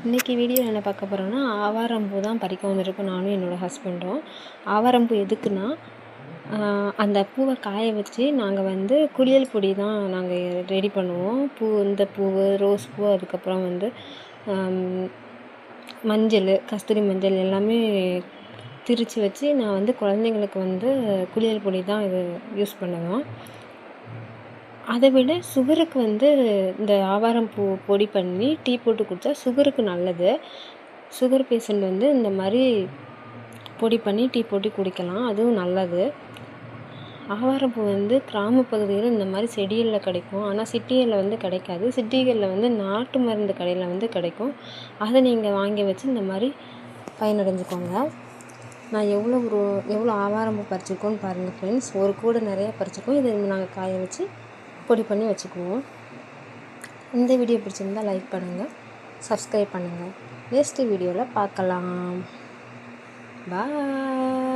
இன்றைக்கி வீடியோவில் என்ன பார்க்க போகிறோன்னா ஆவாரம்பூ தான் பறிக்க வந்திருக்கோம் நானும் என்னோடய ஹஸ்பண்டும். ஆவாரம்பூ எதுக்குன்னா அந்த பூவை காய வச்சு நாங்கள் வந்து குளியல் பொடி தான் நாங்கள் ரெடி பண்ணுவோம். இந்த பூவு ரோஸ் பூ அதுக்கப்புறம் வந்து மஞ்சள் கஸ்தூரி மஞ்சள் எல்லாமே திரித்து வச்சு நான் வந்து குழந்தைங்களுக்கு வந்து குளியல் பொடி தான் இது யூஸ் பண்ணுவோம். அதை விட சுகருக்கு வந்து இந்த ஆவாரம்பூ பொடி பண்ணி டீ போட்டு குடித்தா சுகருக்கு நல்லது. சுகர் பேஷண்ட் வந்து இந்த மாதிரி பொடி பண்ணி டீ போட்டு குடிக்கலாம், அதுவும் நல்லது. ஆவாரம்பூ வந்து கிராம பகுதியில் இந்த மாதிரி செடிகளில் கிடைக்கும், ஆனால் சிட்டிகளில் வந்து கிடைக்காது. சிட்டிகளில் வந்து நாட்டு மருந்து கடையில் வந்து கிடைக்கும். அதை நீங்கள் வாங்கி வச்சு இந்த மாதிரி பயனடைஞ்சுக்கோங்க. நான் எவ்வளோ ஆவாரம்பூ பறிச்சிருக்கோன்னு பாருங்கள் ஃப்ரெண்ட்ஸ். ஒரு கூடை நிறையா பறிச்சிருக்கோம். இதை நாங்கள் காய வச்சு பொடி பண்ணி வச்சுக்குவோம். இந்த வீடியோ பிடிச்சிருந்தால் லைக் பண்ணுங்கள், சப்ஸ்கிரைப் பண்ணுங்கள். நெக்ஸ்ட் வீடியோவில் பார்க்கலாம். பாய்.